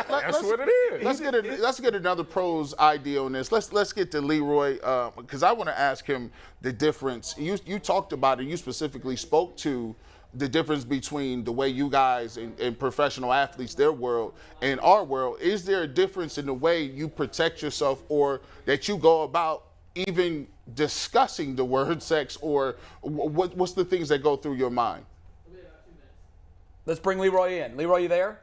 That's what it is. Let's get another pro's idea on this. Let's get to Leroy because I want to ask him the difference. You talked about it. You specifically spoke to the difference between the way you guys and professional athletes, their world, and our world. Is there a difference in the way you protect yourself or that you go about even discussing the word sex, or what's the things that go through your mind? Let's bring Leroy in. Leroy, you there?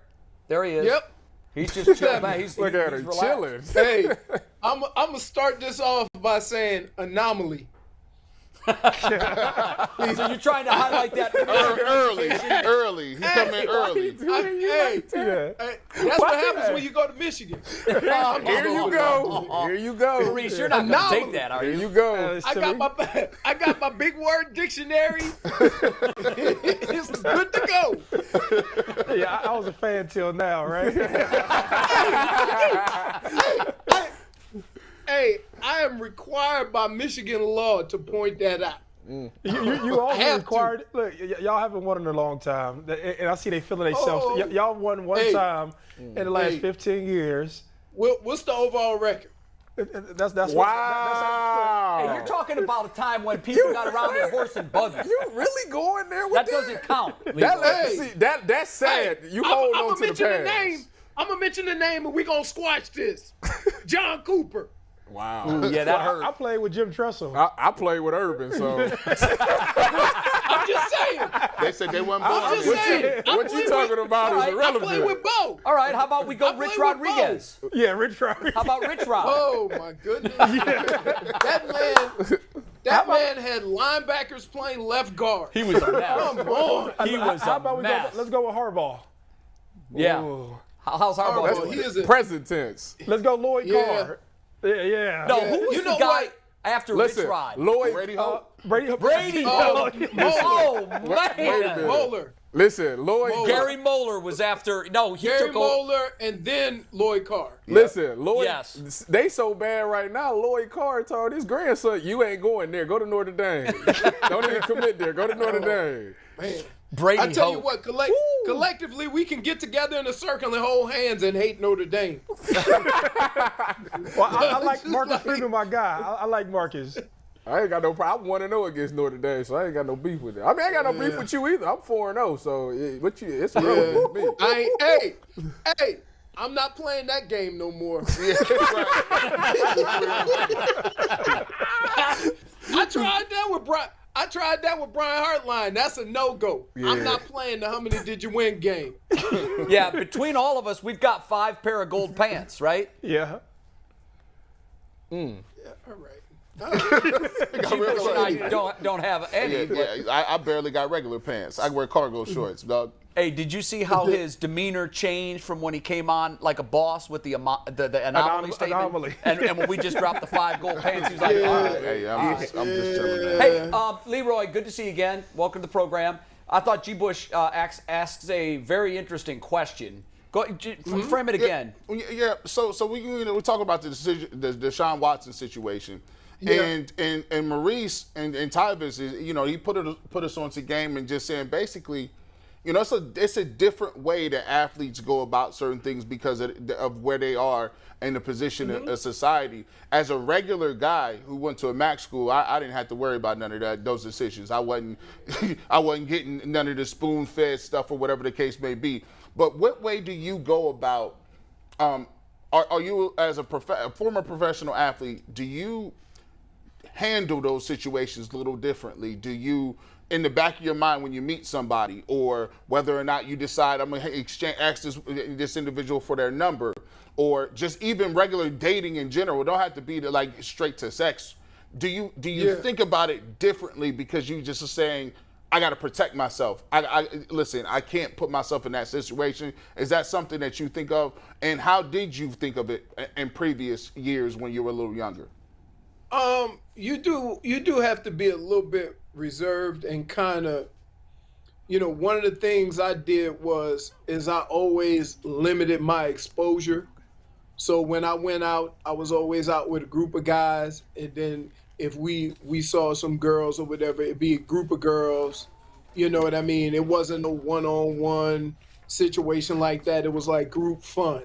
There he is. Yep. He's just chilling, man. Look at him chilling. Hey, I'm going to start this off by saying anomaly. So you're trying to highlight that early. He come in early. That's what happens when you go to Michigan. Here you go. Maurice, you're not going to take that, are you? Here you go. I got my big word dictionary. It's good to go. Yeah, I was a fan till now, right? Hey, I am required by Michigan law to point that out. You also required. Look, y'all haven't won in a long time, and I see they feeling themselves. Y'all won one time in the last 15 years. What's the overall record? That's wow. Hey, you're talking about a time when people got around their horse and buggy. You really going there with that? That Doesn't count. That's sad. You hold on to the past. I'm going to mention the name, and we're going to squash this. John Cooper. Wow. Ooh, yeah, that hurt. I played with Jim Tressel. I played with Urban, so. I'm just saying. They said they weren't born. I'm just saying. What you talking about is irrelevant. I play with Bo. All right, how about we go Rich Rodriguez? Yeah, Rich Rodriguez. How about Rich Rod? Oh, my goodness. That man had linebackers playing left guard. He was a mess. Come on. He was How about a mess. let's go with Harbaugh. Yeah. Ooh. How's Harbaugh? He is a present tense. Let's go Lloyd Carr. Yeah. No, who was the guy after Rich Rod? Lloyd. Brady Hope. Brady. Oh, man. Moeller. Listen, Lloyd. Gary Moeller was after. No, he Gary took over. Moeller and then Lloyd Carr. Listen, Lloyd. Yes. They so bad right now. Lloyd Carr told his grandson, "You ain't going there. Go to Notre Dame. Don't even commit there. Go to Notre Dame." Man. Brady I tell you Hope. what, collectively we can get together in a circle and hold hands and hate Notre Dame. Well, I like Marcus Freeman, my guy. I like Marcus. I ain't got no problem. I'm 1-0 against Notre Dame, so I ain't got no beef with it. I mean, I ain't got no beef with you either. I'm 4-0, so it's irrelevant to me. Hey, I'm not playing that game no more. I tried that with Brian Hartline. That's a no-go. Yeah. I'm not playing the how many did you win game. Yeah, between all of us, we've got 5 pair of gold pants, right? Yeah. Yeah, all right. G-Bush and I don't have any. Yeah, I barely got regular pants. I wear cargo shorts, dog. Hey, did you see how his demeanor changed from when he came on like a boss with the anomaly statement? Anomaly. And when we just dropped the 5 gold pants, he was like, all right. Hey, I'm just chilling. Hey, Leroy, good to see you again. Welcome to the program. I thought G-Bush asks a very interesting question. Go frame it again. Yeah. So we talk about the decision, the Deshaun Watson situation. Yeah. And Maurice and Tyvis is, he put us onto game and just saying basically, it's a different way that athletes go about certain things because of where they are in the position of society. As a regular guy who went to a MAC school, I didn't have to worry about none of those decisions. I wasn't getting none of the spoon-fed stuff or whatever the case may be. But what way do you go about? Are you as a former professional athlete? Do you handle those situations a little differently? Do you, in the back of your mind when you meet somebody, or whether or not you decide I'm going to ask this individual for their number, or just even regular dating in general, it don't have to be straight to sex. Do you think about it differently because you just are saying, I got to protect myself. Listen, I can't put myself in that situation. Is that something that you think of? And how did you think of it in previous years when you were a little younger? You do have to be a little bit reserved and kind of, one of the things I did is I always limited my exposure. So when I went out, I was always out with a group of guys, and then if we saw some girls or whatever, it'd be a group of girls. You know what I mean? It wasn't a one-on-one situation like that. It was like group fun.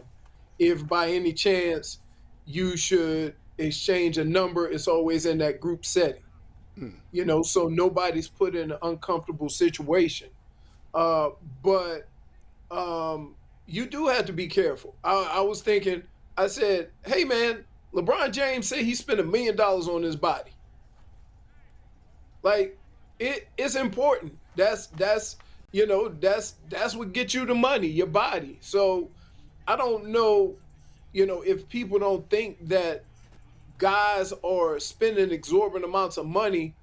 if by any chance you should exchange a number, it's always in that group setting. You know, so nobody's put in an uncomfortable situation. But you do have to be careful. I was thinking, I said, hey man, LeBron James said he spent $1 million on his body. Like, it's important. That's what gets you the money, your body. So I don't know, if people don't think that guys are spending exorbitant amounts of money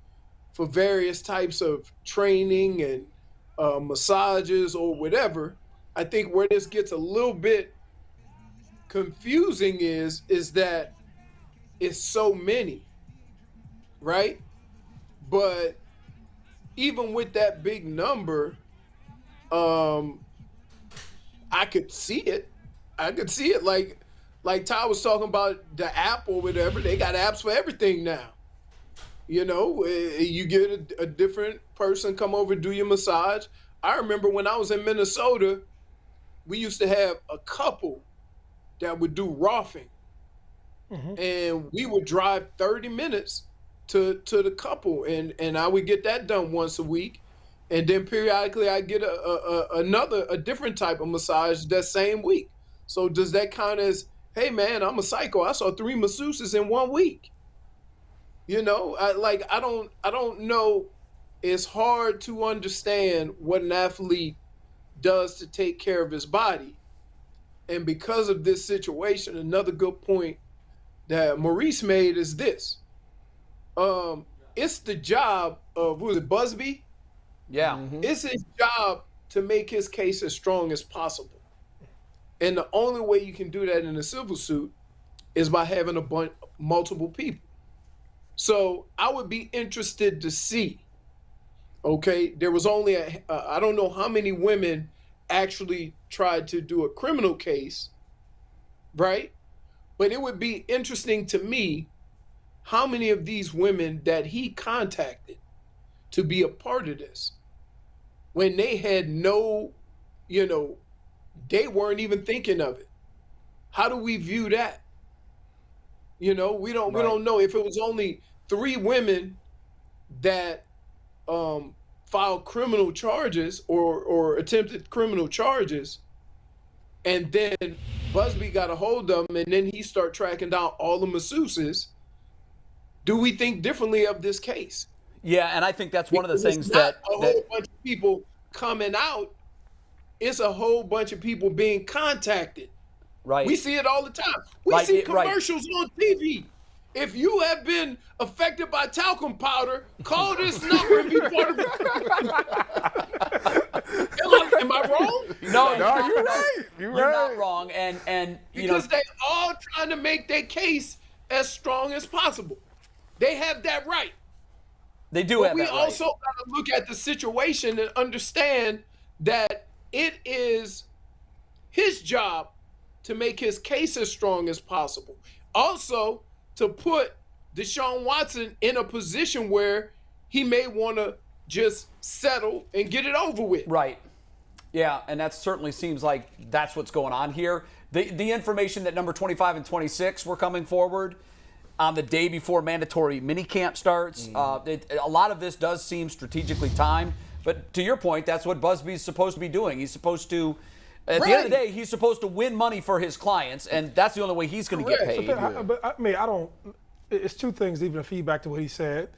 for various types of training and massages or whatever. I think where this gets a little bit confusing is that it's so many, right? But even with that big number, I could see it. Like Ty was talking about the app or whatever. They got apps for everything now. You get a different person come over, do your massage. I remember when I was in Minnesota, we used to have a couple that would do Rolfing. And we would drive 30 minutes to the couple, and I would get that done once a week. And then periodically I get a different type of massage that same week. So does that count as, hey man, I'm a psycho, I saw 3 masseuses in 1 week? I don't know. It's hard to understand what an athlete does to take care of his body. And because of this situation, another good point that Maurice made is this. It's the job of, who is it, Busby? Yeah. It's his job to make his case as strong as possible. And the only way you can do that in a civil suit is by having multiple people. So I would be interested to see, okay, there was only I don't know how many women actually tried to do a criminal case, right? But it would be interesting to me how many of these women that he contacted to be a part of this, when they had no, they weren't even thinking of it. How do we view that? We don't know. If it was only 3 women that filed criminal charges or attempted criminal charges, and then Busby got a hold of them, and then he started tracking down all the masseuses, do we think differently of this case? Yeah, and I think that's one of the things it's not a whole bunch of people coming out. It's a whole bunch of people being contacted. Right. We see it all the time. We see commercials on TV. If you have been affected by talcum powder, call this number and be part of it. Am I wrong? No, you're right. You're not wrong. And because they all trying to make their case as strong as possible. They have that right. They do have that right. We also got to look at the situation and understand that it is his job to make his case as strong as possible. Also, to put Deshaun Watson in a position where he may want to just settle and get it over with. Right. Yeah, and that certainly seems like that's what's going on here. The information that number 25 and 26 were coming forward on the day before mandatory minicamp starts, a lot of this does seem strategically timed. But to your point, that's what Busby's supposed to be doing. He's supposed to, at the end of the day, he's supposed to win money for his clients, and that's the only way he's going to get paid. It's 2 things, even to feedback to what he said.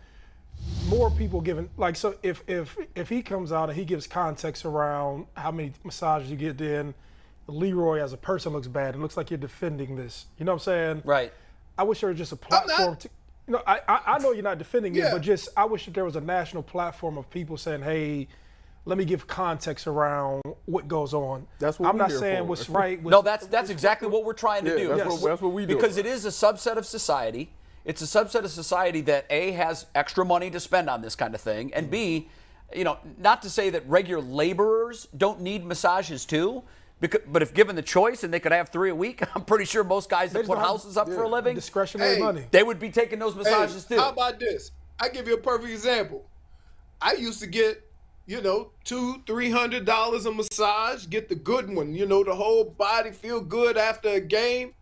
More people giving, so if he comes out and he gives context around how many massages you get in, Leroy as a person looks bad. It looks like you're defending this. You know what I'm saying? Right. I wish there was just a platform to. I know you're not defending it, but just I wish that there was a national platform of people saying, "Hey, let me give context around what goes on." That's what I'm not saying for. What's right. No, that's exactly what we're trying to do. That's what we do. Because it is a subset of society. It's a subset of society that A, has extra money to spend on this kind of thing, and B, not to say that regular laborers don't need massages too. But if given the choice and they could have 3 a week, I'm pretty sure most guys that put houses up for a living, discretionary money, they would be taking those massages too. How about this? I give you a perfect example. I used to get $200-$300 a massage, get the good one, the whole body feel good after a game.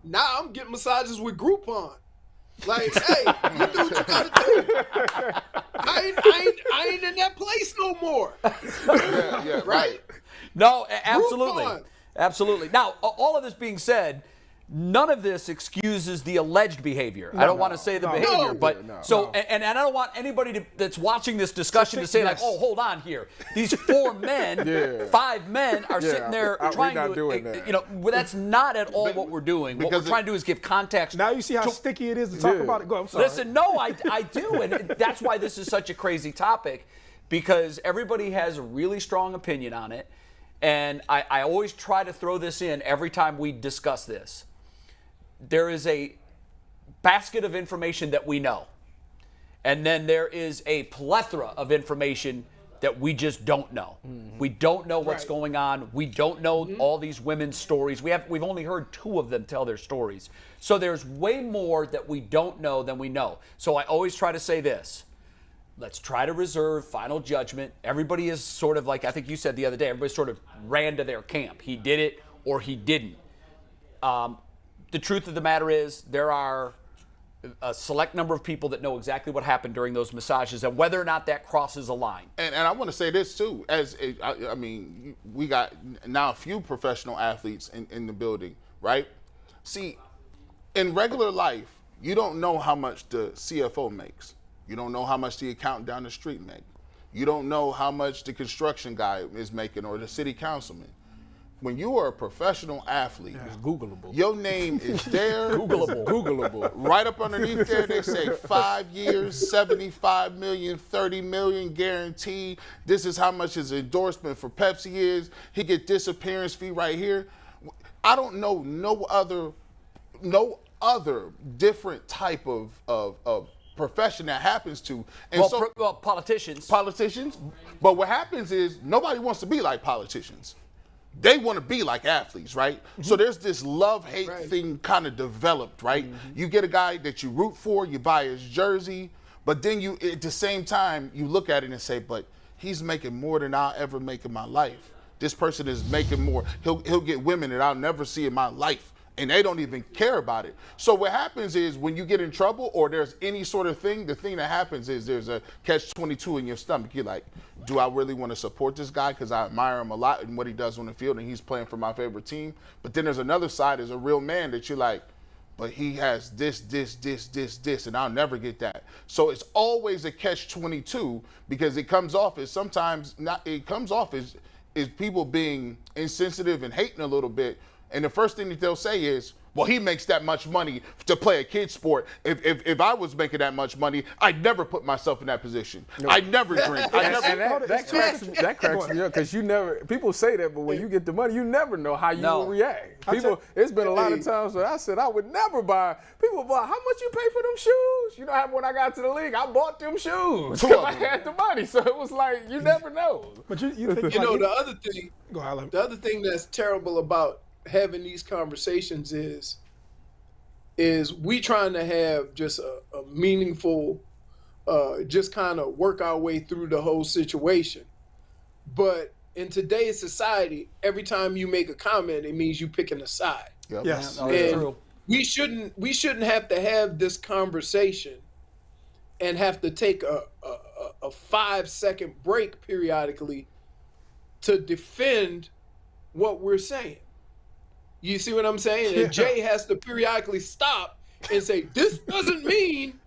Now I'm getting massages with Groupon. Like, hey, you do what you gotta do. I ain't in that place no more. Yeah, right. No, absolutely. Groupon. Absolutely. Now, all of this being said, none of this excuses the alleged behavior. I don't want to say the behavior, but and I don't want anybody that's watching this discussion to say like, oh, hold on here. These 4 men, 5 men are sitting there trying to, that's not at all what we're doing. What we're trying to do is give context. Now you see how sticky it is to talk about it. Go, I'm sorry. Listen, no, I do, and that's why this is such a crazy topic, because everybody has a really strong opinion on it, and I always try to throw this in every time we discuss this. There is a basket of information that we know. And then there is a plethora of information that we just don't know. Mm-hmm. We don't know what's going on. We don't know all these women's stories. We've only heard 2 of them tell their stories. So there's way more that we don't know than we know. So I always try to say this. Let's try to reserve final judgment. Everybody is sort of like, I think you said the other day, everybody sort of ran to their camp. He did it or he didn't. The truth of the matter is there are a select number of people that know exactly what happened during those massages and whether or not that crosses a line. And I want to say this, too. We got now a few professional athletes in the building, right? See, in regular life, you don't know how much the CFO makes. You don't know how much the accountant down the street makes. You don't know how much the construction guy is making or the city councilman. When you are a professional athlete, it's Googleable. Your name is there. Googleable. Right up underneath there, they say 5 years, 75 million, 30 million guaranteed. This is how much his endorsement for Pepsi is. He get disappearance fee right here. I don't know no other different type of profession that happens to. And politicians. But what happens is nobody wants to be like politicians. They want to be like athletes, right? Mm-hmm. So there's this love-hate thing kind of developed, right? Mm-hmm. You get a guy that you root for, you buy his jersey, but then you, at the same time, you look at it and say, but he's making more than I'll ever make in my life. This person is making more. He'll get women that I'll never see in my life, and they don't even care about it. So what happens is when you get in trouble or there's any sort of thing, the thing that happens is there's a catch-22 in your stomach. You're like, do I really want to support this guy because I admire him a lot and what he does on the field and he's playing for my favorite team? But then there's another side as a real man that you're like, but he has this, and I'll never get that. So it's always a catch-22 because it comes off as is people being insensitive and hating a little bit. And the first thing that they'll say is, well, he makes that much money to play a kid's sport. If I was making that much money, I'd never put myself in that position. No. I'd never drink. That cracks me up because people say that, but when you get the money, you never know how you will react. It's been a lot of times where I said I would never buy. People buy, how much you pay for them shoes? You know, when I got to the league, I bought them shoes because I had the money. So it was like, you never know. But you think the other thing that's terrible about having these conversations is we trying to have just a meaningful, just kind of work our way through the whole situation. But in today's society, every time you make a comment, it means you picking a side. Yep. Yes, that's true. We shouldn't have to have this conversation and have to take a 5-second break periodically to defend what we're saying. You see what I'm saying? And Jay has to periodically stop and say, this doesn't mean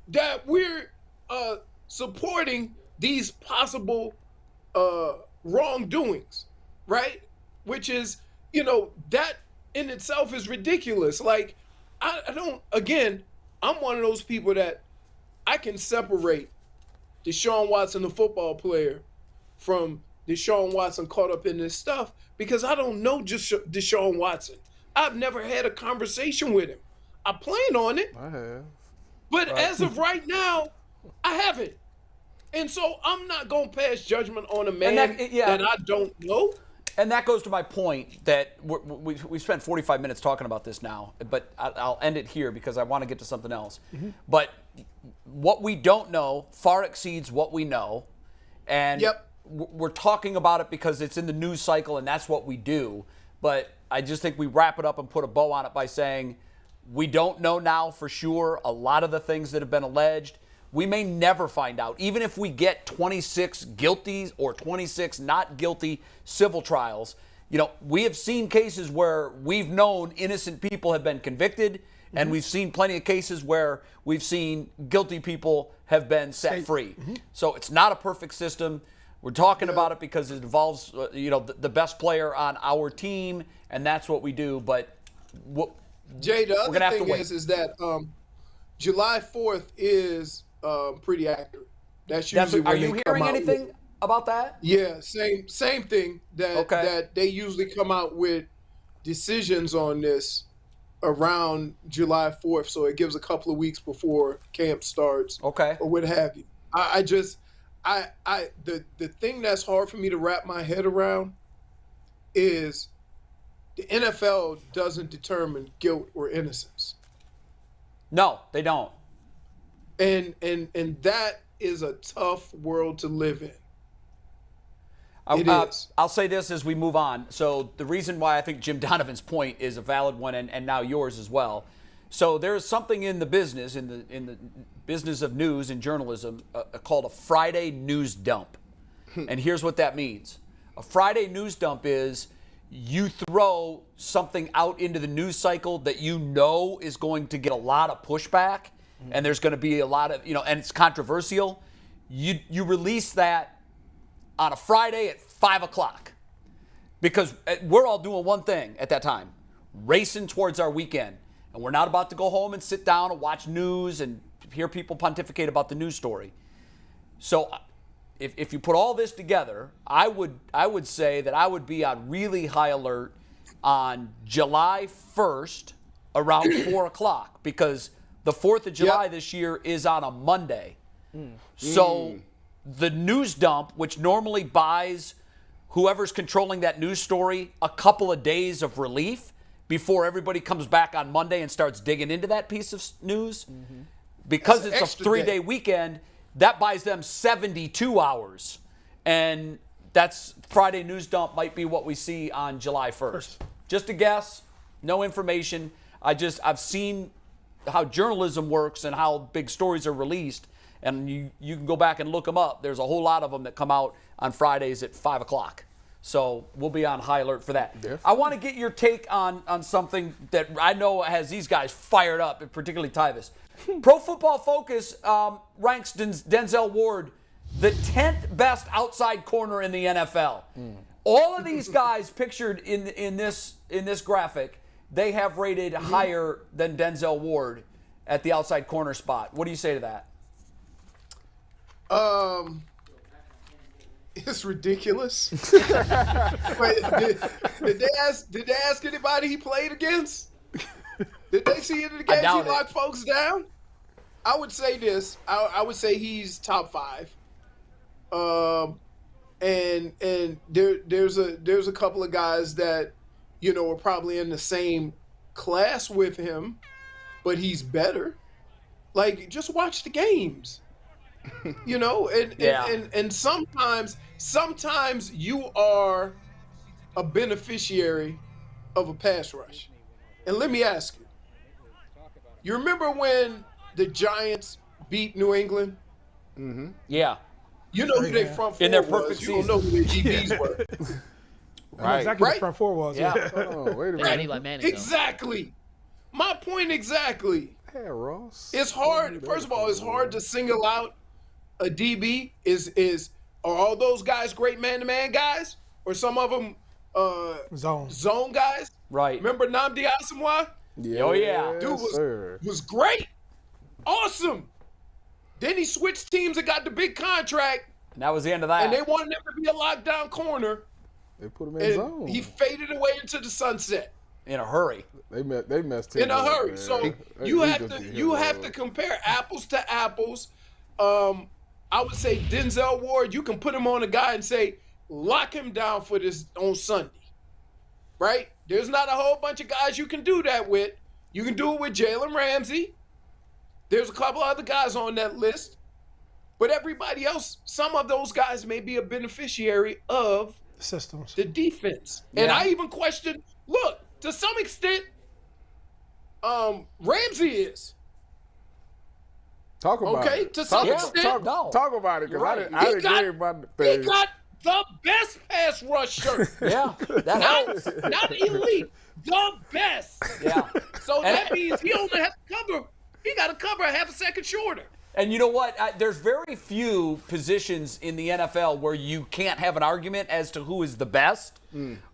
that we're supporting these possible wrongdoings, right? Which is, that in itself is ridiculous. Like, I'm one of those people that I can separate Deshaun Watson, the football player, from Deshaun Watson caught up in this stuff because I don't know Deshaun Watson. I've never had a conversation with him. I plan on it. I have. But as of right now, I haven't. And so I'm not going to pass judgment on a man that I don't know. And that goes to my point that we spent 45 minutes talking about this now, but I'll end it here because I want to get to something else. Mm-hmm. But what we don't know far exceeds what we know. And we're talking about it because it's in the news cycle and that's what we do. But I just think we wrap it up and put a bow on it by saying we don't know now for sure a lot of the things that have been alleged. We may never find out. Even if we get 26 guilty or 26 not guilty civil trials, we have seen cases where we've known innocent people have been convicted, and we've seen plenty of cases where we've seen guilty people have been set free. So it's not a perfect system. We're talking about it because it involves, the best player on our team, and that's what we do. But Jay, the other thing is that July 4th is pretty accurate. That's usually when are you hearing anything about that? Yeah, same thing. That they usually come out with decisions on this around July 4th, so it gives a couple of weeks before camp starts, or what have you. The thing that's hard for me to wrap my head around is the NFL doesn't determine guilt or innocence. No, they don't. And that is a tough world to live in. It is. I'll say this as we move on. So the reason why I think Jim Donovan's point is a valid one, and now yours as well. So there's something in the business, in the business of news and journalism, called a Friday news dump. And here's what that means. A Friday news dump is you throw something out into the news cycle that you know is going to get a lot of pushback, and there's going to be a lot of, and it's controversial. You release that on a Friday at 5 o'clock because we're all doing one thing at that time, racing towards our weekend. And we're not about to go home and sit down and watch news and hear people pontificate about the news story. So if you put all this together, I would say that I would be on really high alert on July 1st around 4 o'clock because the 4th of July this year is on a Monday. So the news dump, which normally buys whoever's controlling that news story a couple of days of relief before everybody comes back on Monday and starts digging into that piece of news, because it's a 3-day weekend, that buys them 72 hours. And that's Friday news dump might be what we see on July 1st. Just a guess, no information. I've seen how journalism works and how big stories are released. And you can go back and look them up. There's a whole lot of them that come out on Fridays at 5 o'clock. So we'll be on high alert for that. Definitely. I want to get your take on something that I know has these guys fired up, and particularly Tyvis. Pro Football Focus ranks Denzel Ward the 10th best outside corner in the NFL. All of these guys pictured in this graphic, they have rated higher than Denzel Ward at the outside corner spot. What do you say to that? It's ridiculous. Wait, did they ask anybody he played against? Did they see any of the games he locked folks down? I would say this. I would say he's top 5. And there's a couple of guys that are probably in the same class with him, but he's better. Like, just watch the games. And sometimes you are a beneficiary of a pass rush. And let me ask you, you remember when the Giants beat New England? Yeah. You know who their front four in their perfect was. You don't know who their DBs were. Right. Exactly what the front four was. Yeah. Oh, wait a minute. Exactly. My point exactly. Hey, Ross. It's hard. First of all, it's hard to single out a DB. Are all those guys great man-to-man guys? Or some of them zone guys? Right. Remember Nnamdi Asomugha? Yeah. Oh, yeah. Dude was great. Awesome. Then he switched teams and got the big contract. And that was the end of that. And they wanted him to be a lockdown corner. They put him in zone. He faded away into the sunset. In a hurry. They messed him in a up, hurry. Man. So you have to compare apples to apples. I would say Denzel Ward, you can put him on a guy and say, lock him down for this on Sunday. Right? There's not a whole bunch of guys you can do that with. You can do it with Jalen Ramsey. There's a couple other guys on that list. But everybody else, some of those guys may be a beneficiary of systems, the defense. And I even question, look, to some extent, Ramsey is. Talk about it. To some extent. Talk about it, because I didn't agree about the thing. He got the best pass rusher. Yeah, that helps. Not elite, the best. Yeah. So that means he only has to cover. He got to cover a half a second shorter. And you know what? There's very few positions in the NFL where you can't have an argument as to who is the best.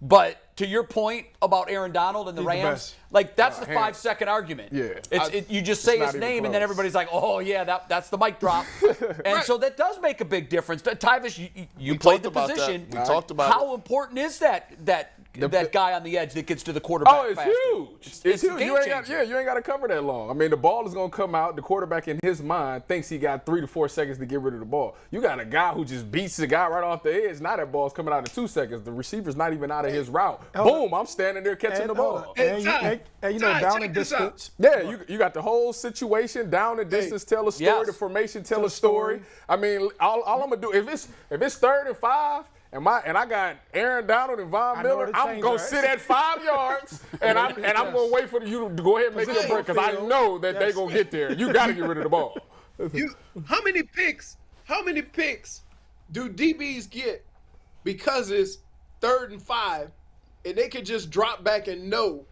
But to your point about Aaron Donald and the Rams, like that's the 5-second argument. Yeah. You just say his name and then everybody's like, oh, yeah, that's the mic drop. And so that does make a big difference. Tyvis, you played the position. We talked about how important is that guy on the edge that gets to the quarterback? Oh, it's faster? huge. It's huge. Game You ain't got to cover that long. I mean, the ball is going to come out. The quarterback in his mind thinks he got 3 to 4 seconds to get rid of the ball. You got a guy who just beats the guy right off the edge. Now that ball's coming out in 2 seconds. The receiver's not even out of his route. Boom, I'm standing there catching the ball. And you know, down and distance. Yeah, you got the whole situation, down and distance, tell a story, the formation, tell a story. I mean, all I'm gonna do, if it's 3rd and 5, and I got Aaron Donald and Von Miller, I'm gonna sit at 5 yards and I'm gonna wait for you to go ahead and make your break, because I know that they're gonna get there. You gotta get rid of the ball. How many picks do DBs get because it's 3rd and 5 and they could just drop back and know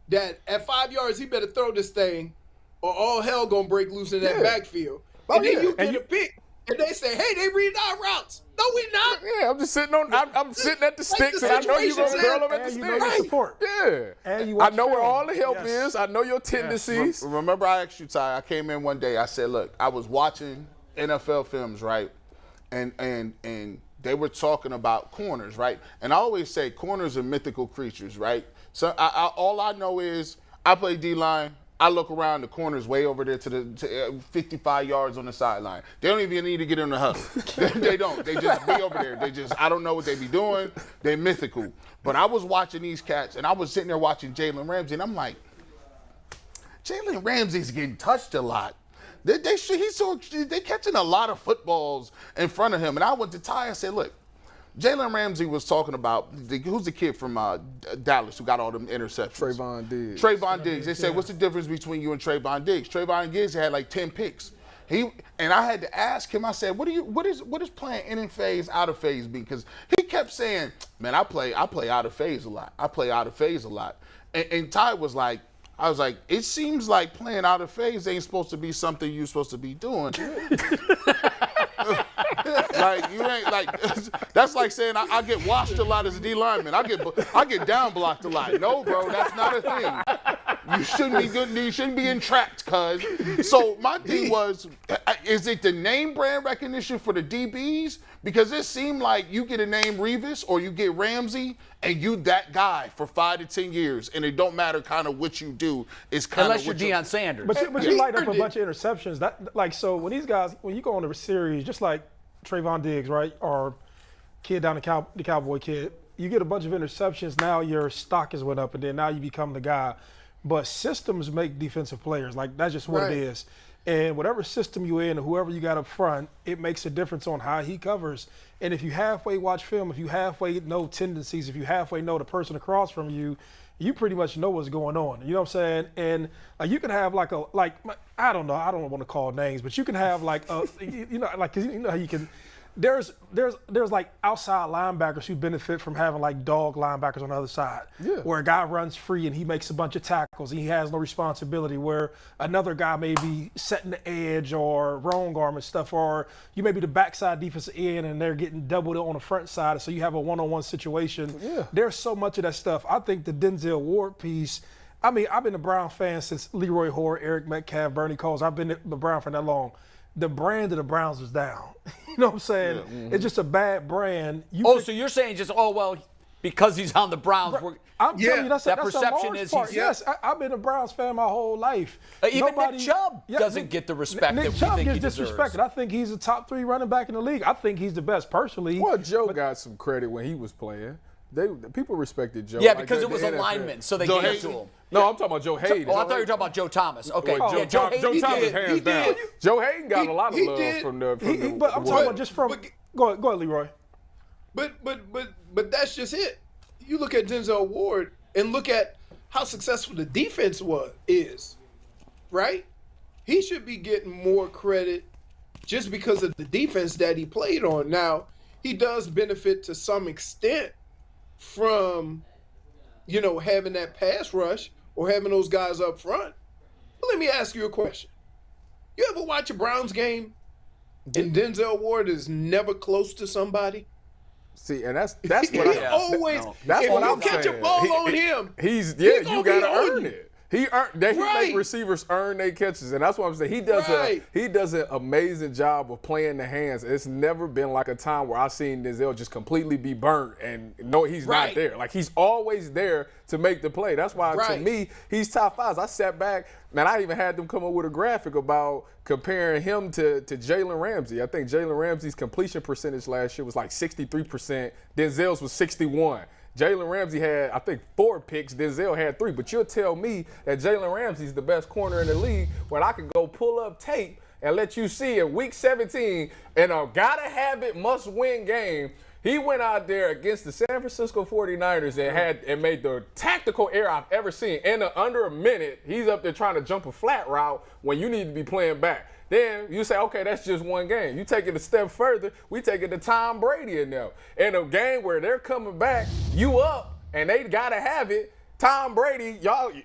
that at 5 yards he better throw this thing or all hell gonna break loose in that backfield. And then you get a pick and they say, hey, they read our routes. No, we not. Yeah, I'm just sitting I'm sitting at the sticks, and I know you're gonna curl them at the sticks. Support. Yeah. And I know where all the help is. I know your tendencies. Remember, I asked you, Ty, I came in one day, I said, look, I was watching NFL films, right? And they were talking about corners, right? And I always say corners are mythical creatures, right? So all I know is I play D-line. I look around, the corner's way over there to 55 yards on the sideline. They don't even need to get in the huddle. They don't. They just be over there. I don't know what they be doing. They're mythical. But I was watching these cats, and I was sitting there watching Jalen Ramsey, and I'm like, Jalen Ramsey's getting touched a lot. They catching a lot of footballs in front of him. And I went to Ty and said, look, Jalen Ramsey was talking about, who's the kid from Dallas who got all them interceptions? Trayvon Diggs. They said, what's the difference between you and Trayvon Diggs? Trayvon Diggs had like 10 picks. And I had to ask him, I said, what is playing in phase, out of phase mean? Because he kept saying, man, I play out of phase a lot. I play out of phase a lot. And Ty was like, I was like, it seems like playing out of phase ain't supposed to be something you're supposed to be doing. Like, you ain't like, that's like saying I get washed a lot as a D lineman. I get down blocked a lot. No, bro, that's not a thing. You shouldn't be good. You shouldn't be entrapped, cuz. So my thing was, is it the name brand recognition for the DBs? Because it seemed like you get a name Revis or you get Ramsey and you that guy for 5 to 10 years, and it don't matter kind of what you do. It's kind of unless you're Deion Sanders. But you light up a bunch of interceptions. So when these guys, when you go on a series, just like Trayvon Diggs, right, or kid down the Cowboy kid, you get a bunch of interceptions. Now your stock has went up, and then now you become the guy. But systems make defensive players. Like, that's just what it is. And whatever system you're in, or whoever you got up front, it makes a difference on how he covers. And if you halfway watch film, if you halfway know tendencies, if you halfway know the person across from you, you pretty much know what's going on. You know what I'm saying? And you can have I don't know, I don't want to call names, but you can have how you can. There's like outside linebackers who benefit from having like dog linebackers on the other side, where a guy runs free and he makes a bunch of tackles and he has no responsibility, where another guy may be setting the edge or wrong arm and stuff, or you may be the backside defensive end and they're getting doubled on the front side, so you have a one-on-one situation. There's so much of that stuff. I think the Denzel Ward piece, I mean, I've been a Brown fan since Leroy Hoard, Eric Metcalf, Bernie Coles. I've been the Brown for that long. The brand of the Browns is down. You know what I'm saying? It's just a bad brand. So you're saying just, because he's on the Browns. I'm telling you, that's that a perception large is part. Yes, I've been a Browns fan my whole life. Even Nick Chubb doesn't get the respect that we think he deserves. Nick Chubb gets disrespected. I think he's a top 3 running back in the league. I think he's the best personally. Well, Joe got some credit when he was playing. People respected Joe. Yeah, like because the- it was the a NFL. lineman, so they Joe gave it to Hayden? him. No, I'm talking about Joe Hayden. Oh, I thought you were talking about Joe Thomas. Okay, Well, yeah, Joe Hayden. Joe Thomas, did. hands He down. did. Joe Hayden got a lot of he love did. from the. But I'm talking about just from. Go ahead, Leroy. But that's just it. You look at Denzel Ward and look at how successful the defense is, right? He should be getting more credit just because of the defense that he played on. Now, he does benefit to some extent from, having that pass rush or having those guys up front. But let me ask you a question. You ever watch a Browns game and Denzel Ward is never close to somebody? See, and that's what I always. That's if what you I'm catch saying. a ball on him, You gonna gotta be on earn you. it. He Right. make receivers earn their catches, and that's what I'm saying. He does an amazing job of playing the hands. It's never been like a time where I've seen Denzel just completely be burnt and no, he's not Right. there. Like he's always there to make the play. That's why to Right. me he's top 5. I sat back, man. I even had them come up with a graphic about comparing him to Jalen Ramsey. I think Jalen Ramsey's completion percentage last year was like 63%. Denzel's was 61%. Jalen Ramsey had, I think, 4 picks. Denzel had 3. But you'll tell me that Jalen Ramsey's the best corner in the league when I could go pull up tape and let you see in Week 17 in a gotta-have-it, must-win game, he went out there against the San Francisco 49ers and made the tactical error I've ever seen. In under a minute, he's up there trying to jump a flat route when you need to be playing back. Then you say, okay, that's just one game. You take it a step further, we take it to Tom Brady in there. In a game where they're coming back, you up, and they gotta have it. Tom Brady,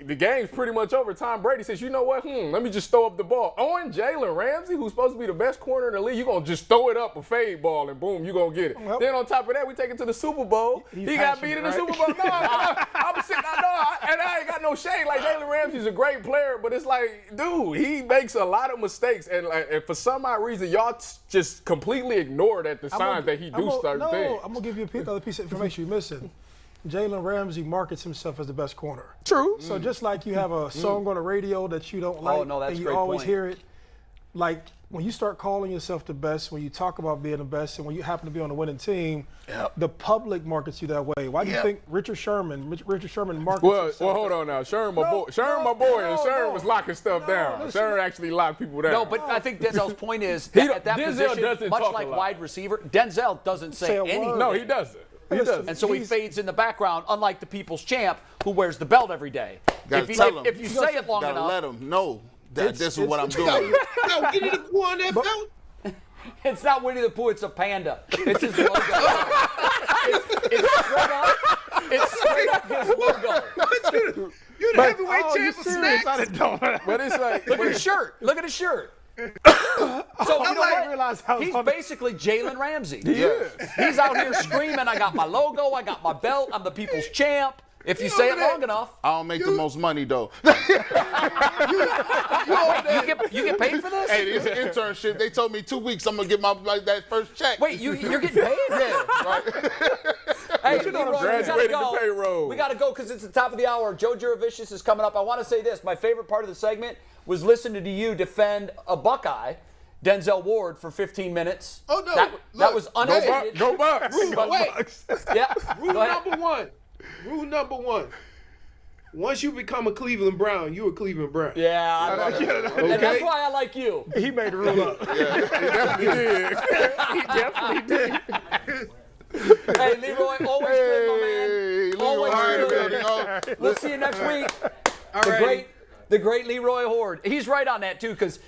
the game's pretty much over. Tom Brady says, you know what? Let me just throw up the ball. On Jalen Ramsey, who's supposed to be the best corner in the league, you're going to just throw it up a fade ball and boom, you're going to get it. Well, Then on top of that, we take it to the Super Bowl. He got beat in the Super Bowl. No, I'm sitting, and I ain't got no shade. Like, Jalen Ramsey's a great player, but it's like, dude, he makes a lot of mistakes. And for some odd reason, y'all just completely ignored at the signs that he do certain things. I'm going to give you another piece of information you're missing. Jalen Ramsey markets himself as the best corner. True. So just like you have a song on the radio that you don't like, no, that's and a you great always point. hear it, like when you start calling yourself the best, when you talk about being the best, and when you happen to be on a winning team, the public markets you that way. Why do you think Richard Sherman markets Well, himself? hold on now. Sherman, my boy, and Sherman was locking stuff down. listen. Sherman actually locked people down. No, but I think Denzel's point is that at that Denzel position, doesn't much talk a like lot. wide receiver, Denzel doesn't say a word. anything. No, he doesn't. He doesn't. And so he fades in the background, unlike the people's champ who wears the belt every day. Gotta If tell him. you say it long Gotta enough, let him know that this is what I'm doing. no, get it on that belt. it's not Winnie the Pooh, it's a panda. It's his logo. it's straight up his logo. You're the heavyweight Oh, you champ of serious? snacks. I didn't know that. But it's like, Look at his shirt. Look at his shirt. So you know I what? realized how He's funny- basically Jalen Ramsey. yeah. He's out here screaming, I got my logo, I got my belt, I'm the people's champ. If you say it long enough, I don't make the most money though. you get paid for this? Hey, it's an internship. They told me 2 weeks I'm gonna get that first check. Wait, you're getting paid? Yeah, right. Hey, you know, Leroy, we graduated gotta the go. payroll. We got to go because it's the top of the hour. Joe Juravicius is coming up. I want to say this. My favorite part of the segment was listening to you defend a Buckeye, Denzel Ward, for 15 minutes. Oh, no. That Look, was unedited. Go Bucks. Yeah. Rule Go ahead. number one. Rule number one. Once you become a Cleveland Brown, you're a Cleveland Brown. Yeah, I love it. And that's why I like you. He made the rule up. He definitely did. Hey, Leroy, always good, my man. Hey, Always Leroy, good. baby. We'll see you next week. All right. The great Leroy Hoard. He's right on that, too, because